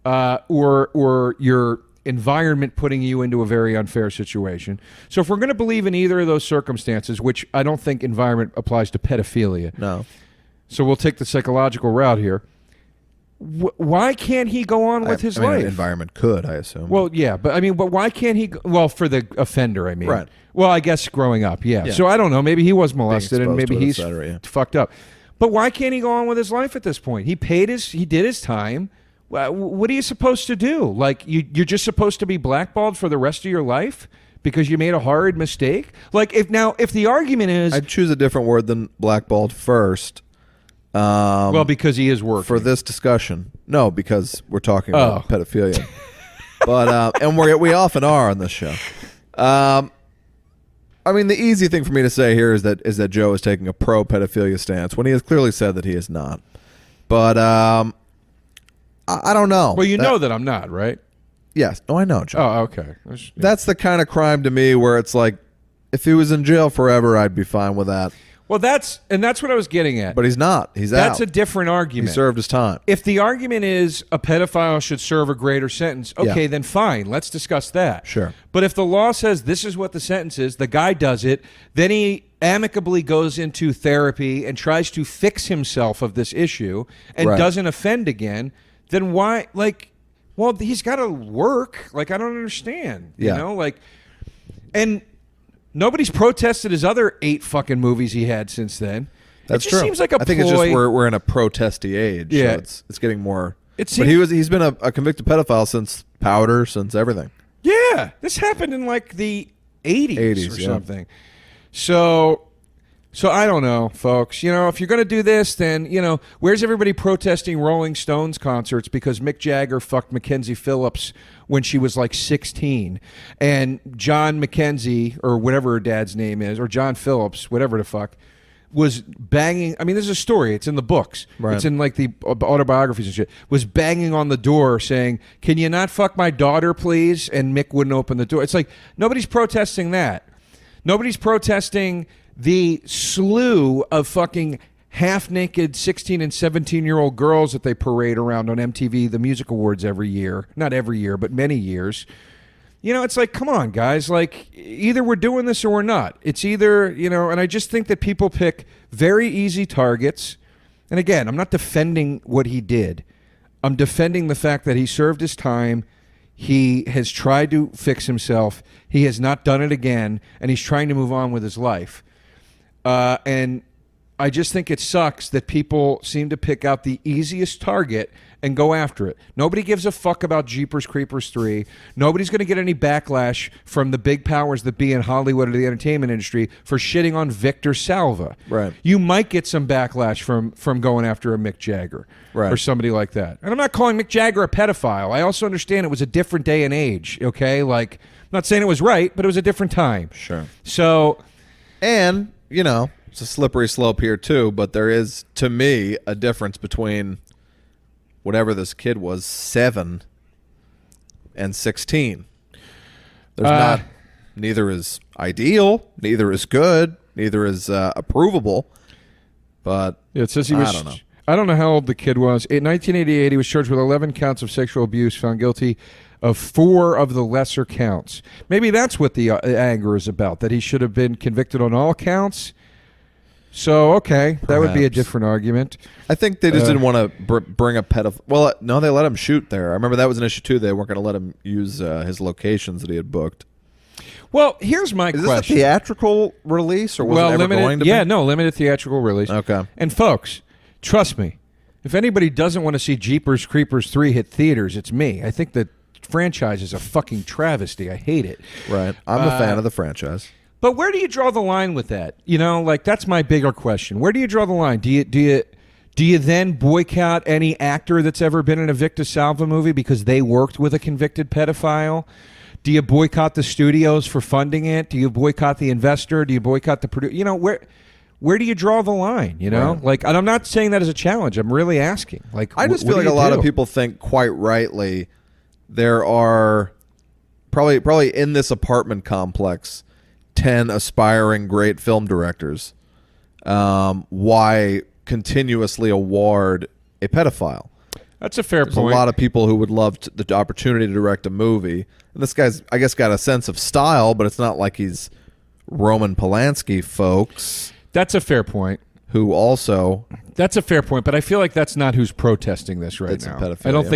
or you're environment putting you into a very unfair situation. So if we're going to believe in either of those circumstances, which I don't think environment applies to pedophilia. No. So we'll take the psychological route here. Why can't he go on with his life? Environment could, I assume. Well, yeah, but why can't he? Well, for the offender, I mean. Right. Well, I guess growing up, yeah. So I don't know. Maybe he was molested, and maybe he's fucked up. But why can't he go on with his life at this point? He did his time. What are you supposed to do? Like you're just supposed to be blackballed for the rest of your life because you made a horrid mistake? Like if the argument is, I'd choose a different word than blackballed first. Well, because he is working. For this discussion. No, because we're talking about pedophilia. But and we often are on this show. I mean, the easy thing for me to say here is that Joe is taking a pro-pedophilia stance when he has clearly said that he is not. But I don't know. Well, you know that I'm not, right? Yes. No, I know, Joe. Oh, okay. That's the kind of crime to me where it's like, if he was in jail forever, I'd be fine with that. Well, that's what I was getting at. But he's not. He's out. That's a different argument. He served his time. If the argument is a pedophile should serve a greater sentence, okay, then fine. Let's discuss that. Sure. But if the law says this is what the sentence is, the guy does it, then he amicably goes into therapy and tries to fix himself of this issue and doesn't offend again, then why, well, he's got to work. Like, I don't understand. You know? And nobody's protested his other 8 fucking movies he had since then. That's true. Seems like a I think it's just we're in a protesty age. Yeah. So it's getting more. But he's been a convicted pedophile since Powder, since everything. Yeah. This happened in the 80s or something. So I don't know, folks. If you're going to do this, then, where's everybody protesting Rolling Stones concerts because Mick Jagger fucked Mackenzie Phillips when she was 16, and John Mackenzie, or whatever her dad's name is, or John Phillips, whatever the fuck, was banging. I mean, this is a story. It's in the books. Right. It's in the autobiographies and shit. Was banging on the door saying, "Can you not fuck my daughter, please?" And Mick wouldn't open the door. It's like nobody's protesting that. Nobody's protesting the slew of fucking half-naked 16 and 17-year-old girls that they parade around on MTV, the Music Awards every year. Not every year, but many years. It's like, come on, guys. Either we're doing this or we're not. It's either, and I just think that people pick very easy targets. And again, I'm not defending what he did. I'm defending the fact that he served his time. He has tried to fix himself. He has not done it again, and he's trying to move on with his life. And I just think it sucks that people seem to pick out the easiest target and go after it. Nobody gives a fuck about Jeepers Creepers 3. Nobody's going to get any backlash from the big powers that be in Hollywood or the entertainment industry for shitting on Victor Salva. Right. You might get some backlash from going after a Mick Jagger or somebody like that. And I'm not calling Mick Jagger a pedophile. I also understand it was a different day and age, okay? I'm not saying it was right, but it was a different time. Sure. So... And... it's a slippery slope here too, but there is, to me, a difference between whatever this kid was, 7 and 16. There's not. Neither is ideal, neither is good, neither is approvable. But it says he was. I don't know. I don't know how old the kid was. In 1988, he was charged with 11 counts of sexual abuse, found guilty of 4 of the lesser counts. Maybe that's what the anger is about, that he should have been convicted on all counts. So, okay, that would be a different argument. I think they just didn't want to bring a pedophile. Well, no, they let him shoot there. I remember that was an issue, too. They weren't going to let him use his locations that he had booked. Well, here's my question. Is this a theatrical release, or was it ever going to be? Yeah, no, limited theatrical release. Okay. And, folks, trust me, if anybody doesn't want to see Jeepers Creepers 3 hit theaters, it's me. I think the franchise is a fucking travesty. I hate it. Right. I'm a fan of the franchise. But where do you draw the line with that? That's my bigger question. Where do you draw the line? Do you then boycott any actor that's ever been in a Victor Salva movie because they worked with a convicted pedophile? Do you boycott the studios for funding it? Do you boycott the investor? Do you boycott the producer? Where do you draw the line? Right. And I'm not saying that as a challenge. I'm really asking. I just feel like a lot of people think quite rightly there are probably in this apartment complex 10 aspiring great film directors. Why continuously award a pedophile? That's a fair There's point. a lot of people who would love the opportunity to direct a movie. And this guy's, I guess, got a sense of style, but it's not like he's Roman Polanski, folks. That's a fair point. Who also... That's a fair point, but I feel like that's not who's protesting this right now. I don't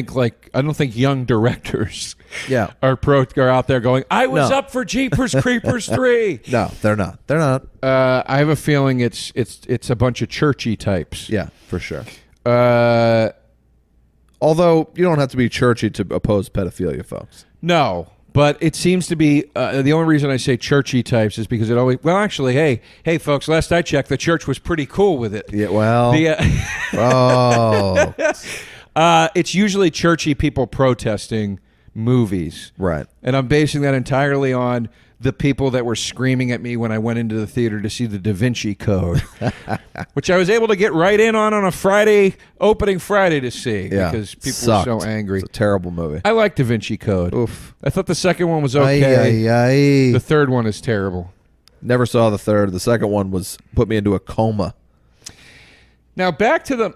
think young directors are out there going, I was up for Jeepers Creepers 3. No, they're not. They're not. I have a feeling it's a bunch of churchy types. Yeah, for sure. Although you don't have to be churchy to oppose pedophilia, folks. No, but it seems to be the only reason I say churchy types is because it always. Well, actually, hey, folks. Last I checked, the church was pretty cool with it. Yeah. Well. It's usually churchy people protesting movies, right? And I'm basing that entirely on the people that were screaming at me when I went into the theater to see the Da Vinci Code, which I was able to get right in on a Friday, opening Friday to see because people were so angry. It's a terrible movie. I like Da Vinci Code. Oof. I thought the second one was okay. The third one is terrible. Never saw the third. The second one put me into a coma. Now back to the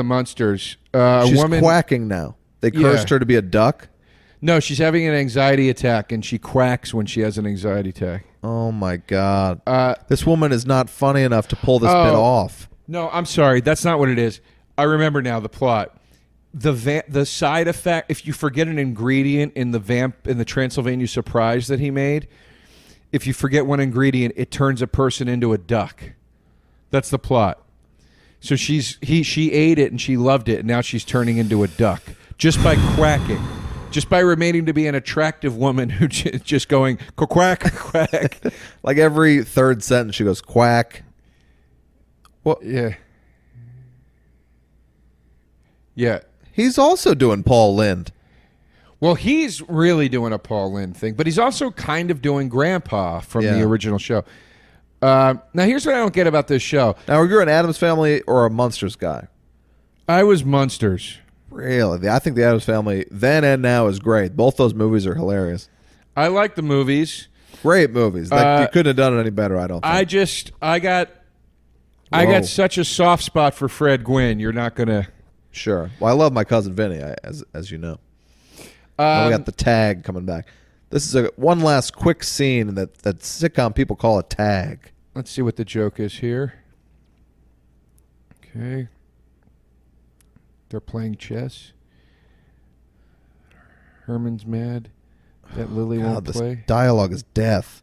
Munsters. She's quacking now. They cursed her to be a duck. No, she's having an anxiety attack, and she quacks when she has an anxiety attack. Oh, my God. This woman is not funny enough to pull this bit off. No, I'm sorry. That's not what it is. I remember now the plot. The side effect, if you forget an ingredient in the Transylvania Surprise that he made, if you forget one ingredient, it turns a person into a duck. That's the plot. So she ate it, and she loved it, and now she's turning into a duck just by quacking. Just by remaining to be an attractive woman who just going quack, quack. Like every third sentence, she goes quack. Well, yeah. Yeah. He's also doing Paul Lynde. Well, he's really doing a Paul Lynde thing, but he's also kind of doing Grandpa from the original show. Now, here's what I don't get about this show. Now, you're an Addams Family or a Munsters guy? I was Munsters. Really? I think the Addams Family then and now is great. Both those movies are hilarious. I like the movies. Great movies. You couldn't have done it any better, I don't think. I got such a soft spot for Fred Gwynn. You're not going to... Sure. Well, I love My Cousin Vinny, as you know. We got the tag coming back. This is one last quick scene that sitcom people call a tag. Let's see what the joke is here. Okay. They're playing chess. Herman's mad that Lily won't play. This dialogue is death.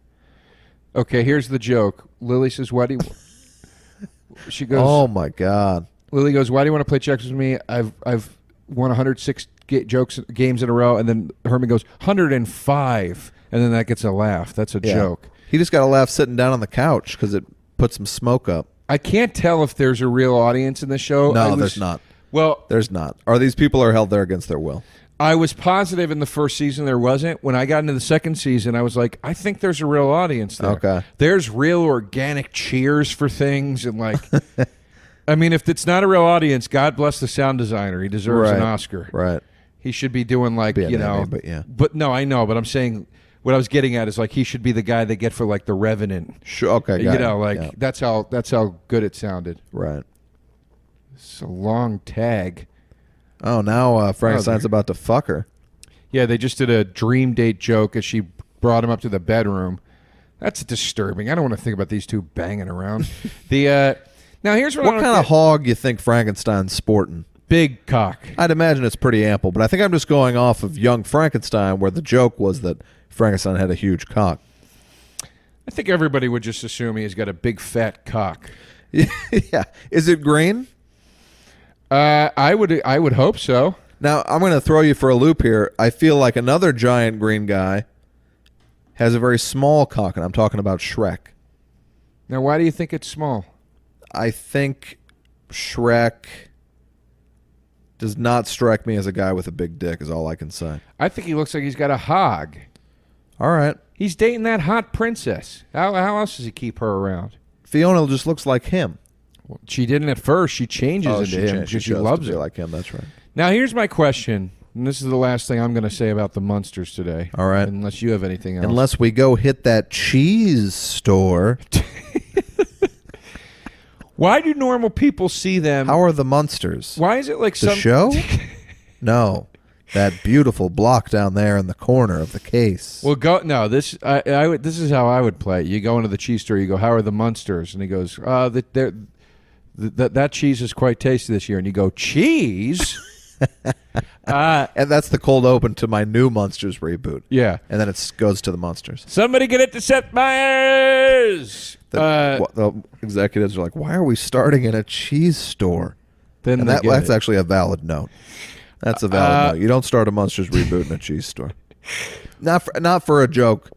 Okay, here's the joke. Lily says, "Why do you?" She goes, "Oh my God." Lily goes, "Why do you want to play chess with me? I've won 106 games in a row." And then Herman goes, 105, and then that gets a laugh. That's a joke. He just got a laugh sitting down on the couch because it put some smoke up. I can't tell if there's a real audience in the show. No, there's not. Well, there's not. Or these people are held there against their will. I was positive in the first season there wasn't. When I got into the second season, I was like, I think there's a real audience there. Okay. There's real organic cheers for things. And like, I mean, if it's not a real audience, God bless the sound designer. He deserves an Oscar. Right. He should be doing like, but yeah. But no, I know. But I'm saying what I was getting at is like he should be the guy they get for like The Revenant. Sure. Okay. That's how good it sounded. Right. It's a long tag. Oh, now Frankenstein's about to fuck her. Yeah, they just did a dream date joke as she brought him up to the bedroom. That's disturbing. I don't want to think about these two banging around. Now here's what kind of hog you think Frankenstein's sporting? Big cock. I'd imagine it's pretty ample, but I think I'm just going off of Young Frankenstein, where the joke was that Frankenstein had a huge cock. I think everybody would just assume he's got a big fat cock. Yeah. Is it green? I would hope so. Now, I'm going to throw you for a loop here. I feel like another giant green guy has a very small cock, and I'm talking about Shrek. Now, why do you think it's small? I think Shrek does not strike me as a guy with a big dick, is all I can say. I think he looks like he's got a hog. All right. He's dating that hot princess. How else does he keep her around? Fiona just looks like him. Well, she didn't at first. She changes into him because she loves it. Like him. That's right. Now, here's my question, and this is the last thing I'm going to say about the Munsters today. All right. Unless you have anything else. Unless we go hit that cheese store. Why do normal people see them? How are the Munsters? Why is it like The show? No. That beautiful block down there in the corner of the case. Well, this is how I would play it. You go into the cheese store, you go, how are the Munsters? And he goes, that cheese is quite tasty this year. And you go, cheese? And that's the cold open to my new Munsters reboot. Yeah. And then it goes to the Munsters. Somebody get it to Seth Meyers! The executives are like, why are we starting in a cheese store? Then that's actually a valid note. That's a valid note. You don't start a Munsters reboot in a cheese store. Not for a joke.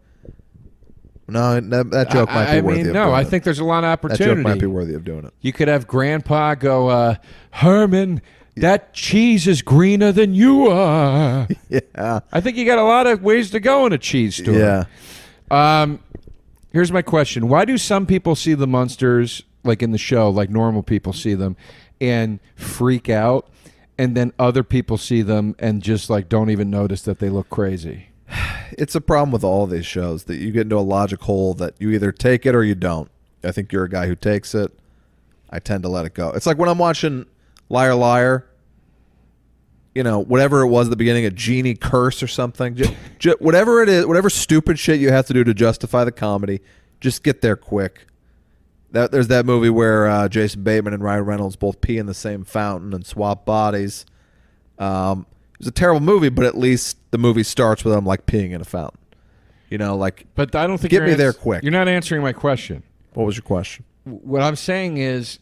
No, that joke might be worthy of doing it. I think there's a lot of opportunity. That joke might be worthy of doing it. You could have Grandpa go, Herman, that cheese is greener than you are. Yeah. I think you got a lot of ways to go in a cheese store. Yeah. Here's my question. Why do some people see the Munsters, like in the show, like normal people see them, and freak out, and then other people see them and just like don't even notice that they look crazy? It's a problem with all of these shows that you get into a logic hole that you either take it or you don't. I think you're a guy who takes it. I tend to let it go. It's like when I'm watching Liar Liar, whatever it was at the beginning, a genie curse or something. Whatever it is, whatever stupid shit you have to do to justify the comedy, just get there quick. There's that movie where Jason Bateman and Ryan Reynolds both pee in the same fountain and swap bodies. It was a terrible movie, but at least the movie starts with them like peeing in a fountain. But I don't think get me there quick. You're not answering my question. What was your question? What I'm saying is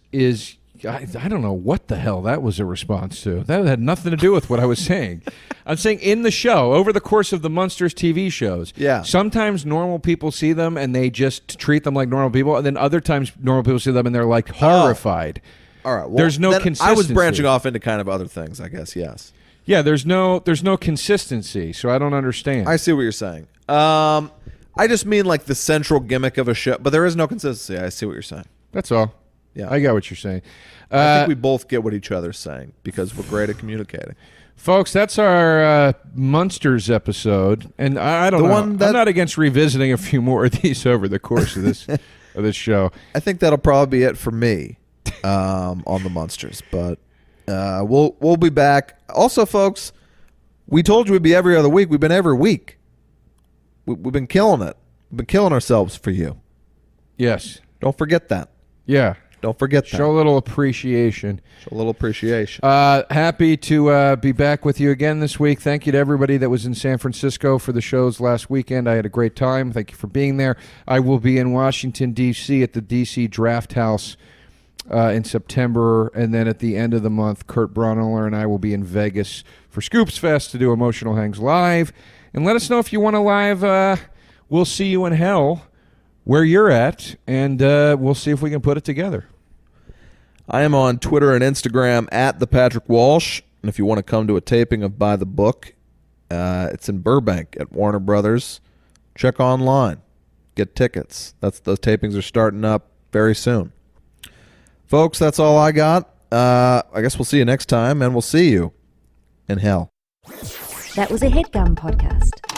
I don't know what the hell that was a response to. That had nothing to do with what I was saying. I'm saying in the show, over the course of the Munsters TV shows, sometimes normal people see them and they just treat them like normal people, and then other times normal people see them and they're like horrified. All right. Well, there's no consistency. I was branching off into kind of other things, I guess, yes. Yeah, there's no consistency, so I don't understand. I see what you're saying. I just mean like the central gimmick of a show, but there is no consistency. I see what you're saying. That's all. Yeah, I got what you're saying. I think we both get what each other's saying because we're great at communicating. Folks, that's our Munsters episode, and I don't know. I'm not against revisiting a few more of these over the course of this show. I think that'll probably be it for me on the Munsters, but we'll be back. Also, folks, we told you we'd be every other week. We've been every week. We've been killing it. We've been killing ourselves for you. Yes. Don't forget that. Yeah. Don't forget that. Show a little appreciation. Show a little appreciation. Happy to be back with you again this week. Thank you to everybody that was in San Francisco for the shows last weekend. I had a great time. Thank you for being there. I will be in Washington, D.C. at the D.C. Draft House in September. And then at the end of the month, Kurt Brunneler and I will be in Vegas for Scoops Fest to do Emotional Hangs Live. And let us know if you want to live We'll See You in Hell where you're at, and we'll see if we can put it together. I am on Twitter and Instagram at the Patrick Walsh, and if you want to come to a taping of By the Book, it's in Burbank at Warner Brothers. Check online, get tickets. Those tapings are starting up very soon. Folks, that's all I got. I guess we'll see you next time, and we'll see you in hell. That was a HeadGum podcast.